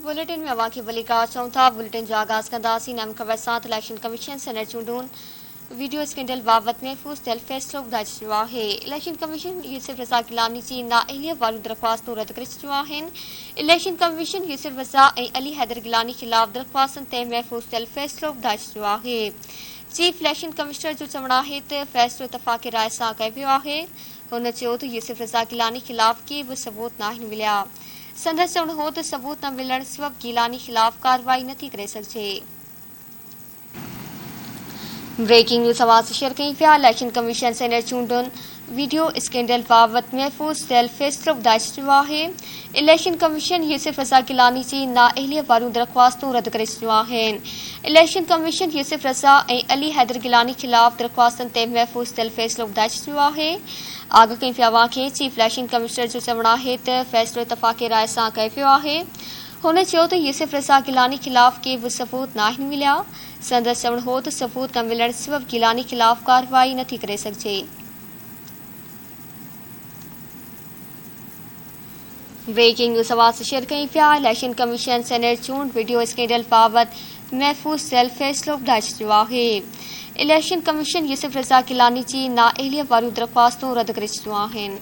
Bulletin में अवां खे वली का अचूं था। बुलेटिन जो आगाज़ कंदासीं अहम ख़बर सां। इलेक्शन कमीशन सेनेट चूंडुनि वीडियो स्कैंडल बाबति महफ़ूज़ थियल फ़ैसिलो ॿुधाए छॾियो आहे। इलेक्शन कमीशन यूसुफ रज़ा गिलानी जी नाअहलियत वारियूं दरख़्वास्तूं रद्द करे छॾियूं आहिनि। इलेक्शन कमीशन यूसुफ रज़ा ऐं अली हैदर गिलानी ख़िलाफ़ दरख़्वास्तुनि ते महफ़ूज़ थियल फ़ैसिलो ॿुधाए छॾियो आहे। चीफ इलेक्शन कमिश्नर जो चवणु आहे त फ़ैसिलो इतफ़ाक़ी राय सां कयो वियो आहे। हुन चयो त यूसुफ रज़ा गिलानी ख़िलाफ़ के बि सबूत नाहिनि मिलिया। संदसि चवणु हो त सबूत न मिलण सबबि गिलानी ख़िलाफ़ कार्रवाई नथी करे सघिजे। ब्रेकिंग न्यूज़ आवाज़ शेयर कई पिया। इलेक्शन कमीशन सेनेट चूंडुनि वीडियो स्कैंडल बाबति महफ़ूज़ थियल फ़ैसिलो ॿुधाए छॾियो आहे। इलेक्शन कमीशन यूसुफ रज़ा गिलानी जी नाअहलियत वारियूं दरख़्वास्तूं रद्द करे छॾियूं आहिनि। इलेक्शन कमीशन यूसुफ रज़ा ऐं अली हैदर गिलानी ख़िलाफ़ दरख़्वास्तुनि ते महफ़ूज़ थियल फ़ैसिलो ॿुधाए छॾियो आहे। आगाह कई पिया अवां खे चीफ इलेक्शन कमिश्नर जो चवणु आहे त फ़ैसिलो इतफ़ाक़ी राय सां कयो वियो आहे। हुन चयो त यूसुफ रज़ा गिलानी ख़िलाफ़ के बि सबूत नाहिनि मिलिया। संदसि चवणु हो त सबूत न मिलण सबबि गिलानी ख़िलाफ़ कार्रवाई नथी करे सघिजे। ब्रेकिंग न्यूज़ आवाज़ शेयर कई पिया। इलेक्शन कमीशन सेनेट चूंड वीडियो स्कैंडल बाबति महफ़ूज़ थियल फ़ैसिलो ॿुधाए छॾियो आहे। इलेक्शन कमीशन यूसुफ रज़ा गिलानी जी नाअहलियत वारियूं दरख़्वास्तूं रद्द करे छॾियूं आहिनि।